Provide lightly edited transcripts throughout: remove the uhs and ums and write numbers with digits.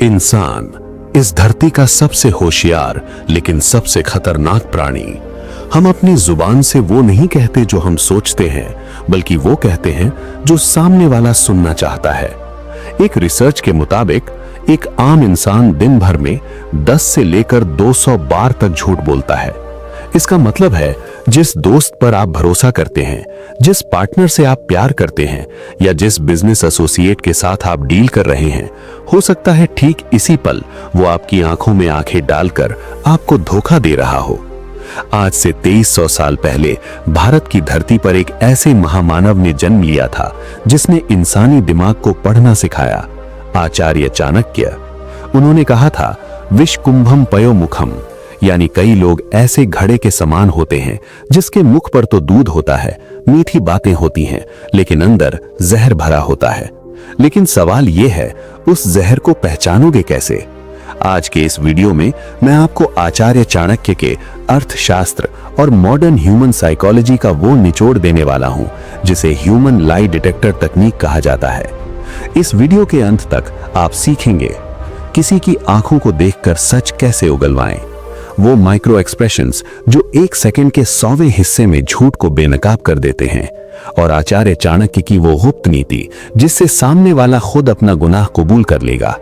इंसान इस धरती का सबसे होशियार लेकिन सबसे खतरनाक प्राणी। हम अपनी जुबान से वो नहीं कहते जो हम सोचते हैं, बल्कि वो कहते हैं जो सामने वाला सुनना चाहता है। एक रिसर्च के मुताबिक एक आम इंसान दिन भर में 10 से लेकर 200 बार तक झूठ बोलता है। इसका मतलब है जिस दोस्त पर आप भरोसा करते हैं, जिस पार्टनर से आप प्यार करते हैं या जिस बिजनेस एसोसिएट के साथ आप डील कर रहे हैं, हो सकता है ठीक इसी पल वो आपकी आंखों में आंखें डालकर आपको धोखा दे रहा हो। आज से 2300 साल पहले भारत की धरती पर एक ऐसे महामानव ने जन्म लिया था जिसने इंसानी दिमाग को पढ़ना सिखाया, आचार्य चाणक्य। उन्होंने कहा था, विश्वकुंभम पयोमुखम, यानी कई लोग ऐसे घड़े के समान होते हैं जिसके मुख पर तो दूध होता है, मीठी बातें होती हैं, लेकिन अंदर जहर भरा होता है। लेकिन सवाल यह है, उस जहर को पहचानोगे कैसे? आज के इस वीडियो में मैं आपको आचार्य चाणक्य के अर्थशास्त्र और मॉडर्न ह्यूमन साइकोलॉजी का वो निचोड़ देने वाला हूं जिसे ह्यूमन लाई डिटेक्टर तकनीक कहा जाता है। इस वीडियो के अंत तक आप सीखेंगे किसी की आंखों को देखकर सच कैसे उगलवाएं, वो माइक्रो एक्सप्रेशंस जो 1 सेकंड के 100वें हिस्से में झूठ को बेनकाब कर देते हैं, और आचार्य चाणक्य की वो गुप्त नीति जिससे सामने वाला खुद अपना गुनाह कबूल कर लेगा।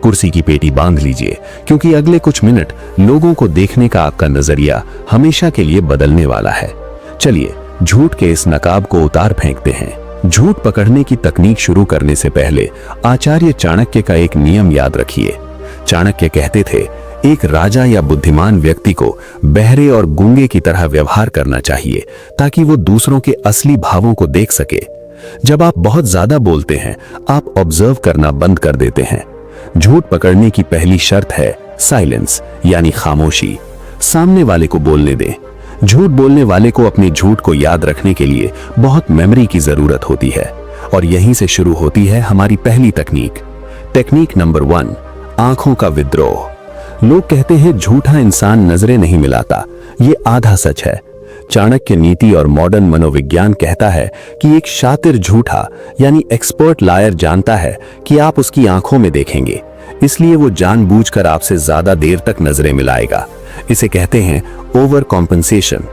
कुर्सी की पेटी बांध लीजिए, क्योंकि अगले कुछ मिनट लोगों को देखने का आपका नजरिया हमेशा के लिए बदलने वाला है। चलिए झूठ के इस नकाब को उतार फेंकते हैं। झूठ पकड़ने की तकनीक शुरू करने से पहले आचार्य चाणक्य का एक नियम याद रखिए। चाणक्य कहते थे, एक राजा या बुद्धिमान व्यक्ति को बहरे और गूंगे की तरह व्यवहार करना चाहिए ताकि वो दूसरों के असली भावों को देख सके। जब आप बहुत ज्यादा बोलते हैं, आप ऑब्जर्व करना बंद कर देते हैं। झूठ पकड़ने की पहली शर्त है साइलेंस, यानी खामोशी। सामने वाले को बोलने दें। झूठ बोलने वाले को अपने झूठ को याद रखने के लिए बहुत मेमोरी की जरूरत होती है, और यहीं से शुरू होती है हमारी पहली तकनीक। टेक्निक नंबर 1, आंखों का विद्रोह। लोग कहते हैं झूठा इंसान नजरें नहीं मिलाता। ये आधा सच है। चाणक्य नीति और मॉडर्न मनोविज्ञान कहता है कि एक शातिर झूठा यानी एक्सपर्ट लायर जानता है कि आप उसकी आंखों में देखेंगे, इसलिए वो जानबूझकर आपसे ज्यादा देर तक नजरें मिलाएगा। इसे कहते हैं ओवर कॉम्पेंसेशन।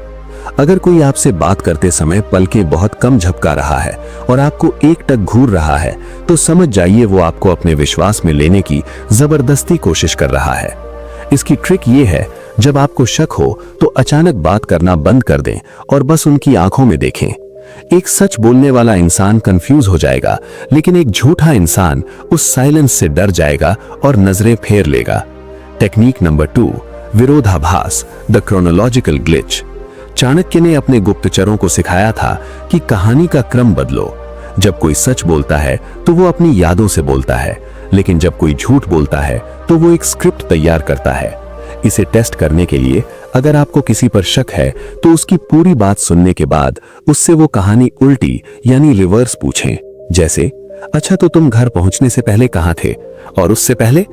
अगर कोई आपसे बात करते समय पलकें बहुत कम झपका रहा है और आपको एकटक घूर रहा है, तो समझ जाइए वो आपको अपने विश्वास में लेने की जबरदस्ती कोशिश कर रहा है। इसकी ट्रिक ये है, जब आपको शक हो तो अचानक बात करना बंद कर दें और बस उनकी आंखों में देखें। एक सच बोलने वाला इंसान कंफ्यूज हो जाएगा, लेकिन एक झूठा इंसान उस साइलेंस से डर जाएगा और नजरें फेर लेगा। टेक्निक नंबर 2, विरोधाभास, द क्रोनोलॉजिकल ग्लिच। चाणक्य ने अपने गुप्तचरों को सिखाया था कि कहानी का क्रम बदलो। जब कोई सच बोलता है तो वो अपनी यादों से बोलता है, लेकिन जब कोई झूठ बोलता है तो वो एक स्क्रिप्ट तैयार करता है। इसे टेस्ट करने के लिए अगर आपको किसी पर शक है तो उसकी पूरी बात सुनने के बाद उससे वो कहानी उल्टी यानी रिवर्स पूछें। जैसे, अच्छा तो तुम घर पहुंचने से पहले कहां थे, और उससे पहले?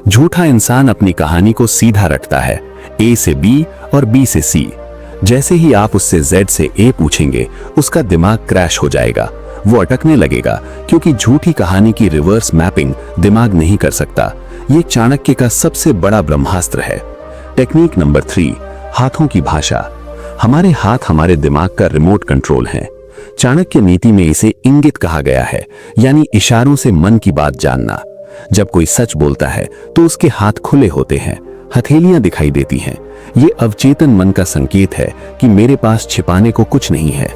झूठा इंसान अपनी कहानी को सीधा रखता है, ए से बी और बी से सी। जैसे ही आप उससे जेड से ए पूछेंगे, उसका दिमाग क्रैश हो जाएगा। वो अटकने लगेगा, क्योंकि झूठी कहानी की रिवर्स मैपिंग दिमाग नहीं कर सकता। ये चाणक्य का सबसे बड़ा ब्रह्मास्त्र है। टेक्निक नंबर 3, हाथों की भाषा। हमारे हाथ हमारे दिमाग का रिमोट कंट्रोल है। चाणक्य नीति में इसे इंगित कहा गया है, यानी इशारों से मन की बात जानना। जब कोई सच बोलता है तो उसके हाथ खुले होते हैं, हथेलियां दिखाई देती हैं। ये अवचेतन मन का संकेत है कि मेरे पास छिपाने को कुछ नहीं है।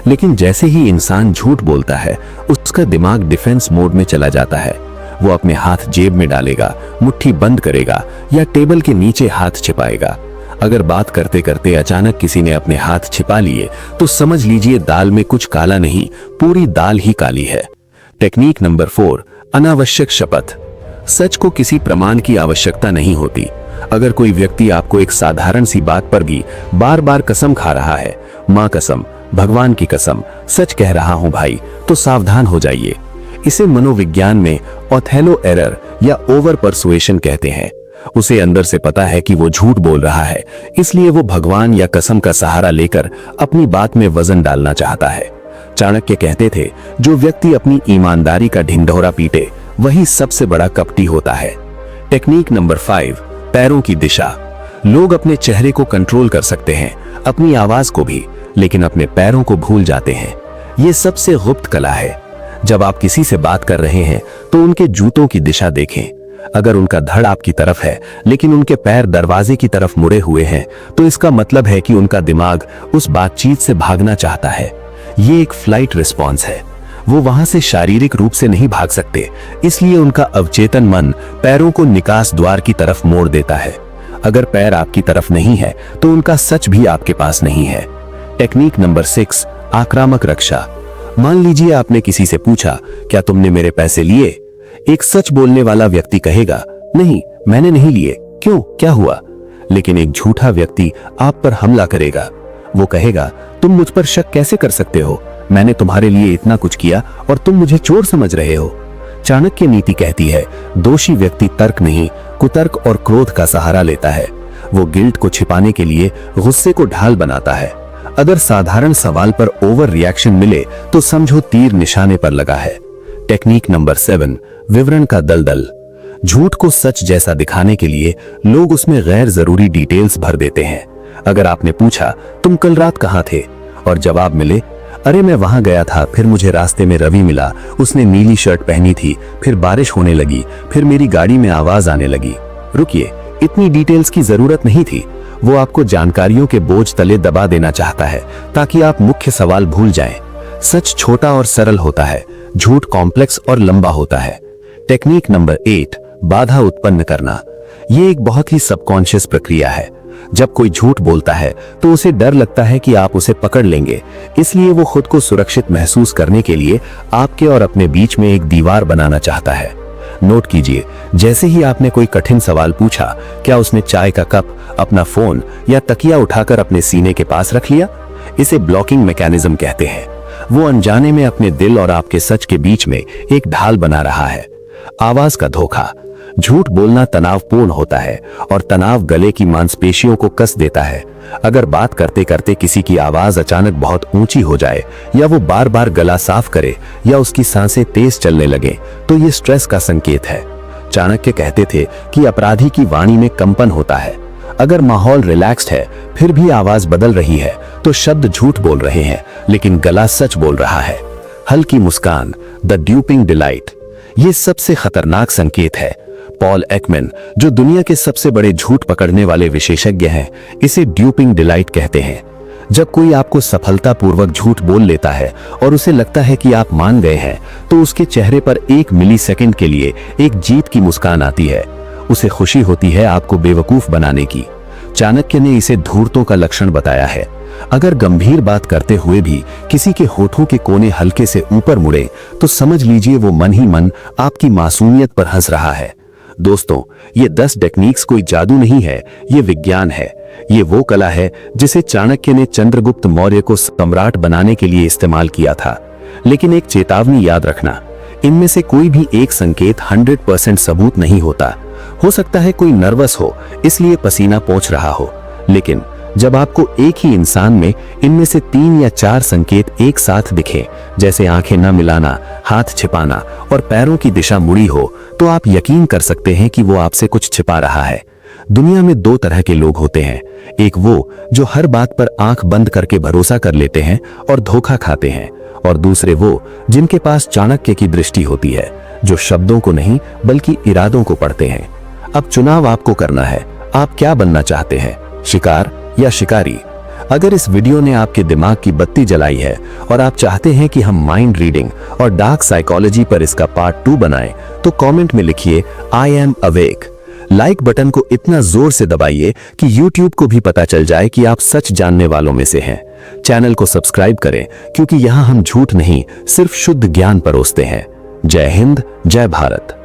लेकिन जैसे ही इंसान झूठ बोलता है, उसका दिमाग डिफेंस मोड में चला जाता है। वो अपने हाथ जेब में डालेगा, मुट्ठी बंद करेगा या टेबल के नीचे हाथ छिपाएगा। अगर बात करते करते अचानक किसी ने अपने हाथ छिपा लिए तो समझ लीजिए दाल में कुछ काला नहीं, पूरी दाल ही काली है। टेक्निक नंबर 4, अनावश्यक शपथ। सच को किसी प्रमाण की आवश्यकता नहीं होती। अगर कोई व्यक्ति आपको एक साधारण सी बात पर भी बार बार कसम खा रहा है, मां कसम, भगवान की कसम, सच कह रहा हूं भाई, तो सावधान हो जाइए। इसे मनोविज्ञान में ओथेलो एरर या ओवर परसुएशन कहते हैं। उसे अंदर से पता है कि वो झूठ बोल रहा है, इसलिए वो भगवान या कसम का सहारा लेकर अपनी बात में वजन डालना चाहता है। चाणक्य कहते थे, जो व्यक्ति अपनी ईमानदारी का ढिंढोरा पीटे वही सबसे बड़ा कपटी होता है। टेक्निक नंबर 5, पैरों की दिशा। लोग अपने चेहरे को कंट्रोल कर सकते हैं, अपनी आवाज को भी, लेकिन अपने पैरों को भूल जाते हैं। ये सबसे गुप्त कला है। जब आप किसी से बात कर रहे हैं तो उनके जूतों की दिशा देखें। अगर उनका धड़ आपकी तरफ है लेकिन उनके पैर दरवाजे की तरफ मुड़े हुए हैं, तो इसका मतलब है कि उनका दिमाग उस बातचीत से भागना चाहता है। ये एक फ्लाइट रिस्पॉन्स है। वो वहां से शारीरिक रूप से नहीं भाग सकते, इसलिए उनका अवचेतन मन पैरों को निकास द्वार की तरफ मोड़ देता है। अगर पैर आपकी तरफ नहीं है तो उनका सच भी आपके पास नहीं है। टेक्निक नंबर 6, आक्रामक रक्षा। मान लीजिए आपने किसी से पूछा, क्या तुमने मेरे पैसे लिए? एक सच बोलने वाला व्यक्ति कहेगा, नहीं, मैंने नहीं लिए। क्यों, क्या हुआ? लेकिन एक झूठा व्यक्ति आप पर हमला करेगा। वो कहेगा, तुम मुझ पर शक कैसे कर सकते हो? मैंने तुम्हारे लिए इतना कुछ किया और तुम मुझे चोर समझ रहे हो। चाणक्य नीति कहती है, दोषी व्यक्ति तर्क नहीं, कुतर्क और क्रोध का सहारा लेता है। वो गिल्ट को छिपाने के लिए गुस्से को ढाल बनाता है। अगर साधारण सवाल पर ओवर रिएक्शन मिले तो समझो तीर निशाने पर लगा है। टेक्निक नंबर 7, विवरण का दलदल। झूठ को सच जैसा दिखाने के लिए लोग उसमें गैर जरूरी डिटेल्स भर देते हैं। अगर आपने पूछा, तुम कल रात कहाँ थे? और जवाब मिले, अरे मैं वहां गया था, फिर मुझे रास्ते में रवि मिला, उसने नीली शर्ट पहनी थी, फिर बारिश होने लगी, फिर मेरी गाड़ी में आवाज आने लगी। रुकिए, इतनी डिटेल्स की जरूरत नहीं थी। वो आपको जानकारियों के बोझ तले दबा देना चाहता है ताकि आप मुख्य सवाल भूल जाएं। सच छोटा और सरल होता है, झूठ कॉम्प्लेक्स और लंबा होता है। टेक्निक नंबर 8, बाधा उत्पन्न करना। ये एक बहुत ही सबकॉन्शियस प्रक्रिया है। जब कोई झूठ बोलता है तो उसे डर लगता है कि आप उसे पकड़ लेंगे, इसलिए वो खुद को सुरक्षित महसूस करने के लिए आपके और अपने बीच में एक दीवार बनाना चाहता है। नोट कीजिए, जैसे ही आपने कोई कठिन सवाल पूछा, क्या उसने चाय का कप, अपना फोन या तकिया उठाकर अपने सीने के पास रख लिया? इसे ब्लॉकिंग मैकेनिज्म कहते हैं। वो अनजाने में अपने दिल और आपके सच के बीच में एक ढाल बना रहा है। आवाज का धोखा। झूठ बोलना तनावपूर्ण होता है और तनाव गले की मांसपेशियों को कस देता है। अगर बात करते करते किसी की आवाज अचानक बहुत ऊंची हो जाए, या वो बार बार गला साफ करे, या उसकी सांसें तेज चलने लगे, तो ये स्ट्रेस का संकेत है। चाणक्य कहते थे कि अपराधी की वाणी में कंपन होता है। अगर माहौल रिलैक्स्ड है फिर भी आवाज बदल रही है, तो शब्द झूठ बोल रहे हैं लेकिन गला सच बोल रहा है। हल्की मुस्कान, द ड्यूपिंग डिलाइट, ये सबसे खतरनाक संकेत है। पॉल एकमैन, जो दुनिया के सबसे बड़े झूठ पकड़ने वाले विशेषज्ञ हैं, इसे ड्यूपिंग डिलाइट कहते हैं। जब कोई आपको सफलतापूर्वक झूठ बोल लेता है और उसे लगता है कि आप मान गए हैं, तो उसके चेहरे पर 1 मिलीसेकंड के लिए एक जीत की मुस्कान आती है। उसे खुशी होती है आपको बेवकूफ बनाने की। चाणक्य ने इसे धूर्तों का लक्षण बताया है। अगर गंभीर बात करते हुए भी किसी के होठों के कोने हल्के से ऊपर मुड़े, तो समझ लीजिए वो मन ही मन आपकी मासूमियत पर हंस रहा है। दोस्तों, ये 10 टेक्निक्स कोई जादू नहीं है, ये विज्ञान है। ये वो कला है जिसे चाणक्य ने चंद्रगुप्त मौर्य को सम्राट बनाने के लिए इस्तेमाल किया था। लेकिन एक चेतावनी याद रखना, इनमें से कोई भी एक संकेत 100% सबूत नहीं होता। हो सकता है कोई नर्वस हो, इसलिए पसीना पोंछ रहा हो, लेकिन जब आपको एक ही इंसान में इनमें से 3 या 4 संकेत एक साथ दिखे, जैसे आंखें न मिलाना, हाथ छिपाना और पैरों की दिशा मुड़ी हो, तो आप यकीन कर सकते हैं कि वो आपसे कुछ छिपा रहा है। दुनिया में 2 तरह के लोग होते हैं। एक वो जो हर बात पर आंख बंद करके भरोसा कर लेते हैं और धोखा खाते हैं, और दूसरे वो जिनके पास चाणक्य की दृष्टि होती है, जो शब्दों को नहीं बल्कि इरादों को पढ़ते हैं। अब चुनाव आपको करना है। आप क्या बनना चाहते हैं, शिकार या शिकारी? अगर इस वीडियो ने आपके दिमाग की बत्ती जलाई है और आप चाहते हैं कि हम माइंड रीडिंग और डार्क साइकोलॉजी पर इसका पार्ट 2 बनाएं, तो कमेंट में लिखिए I am awake. Like button को इतना जोर से दबाइए कि YouTube को भी पता चल जाए कि आप सच जानने वालों में से हैं। चैनल को सब्सक्राइब करें, क्योंकि यहां हम झूठ नहीं, सिर्फ शुद्ध ज्ञान परोसते हैं। जय हिंद, जय भारत।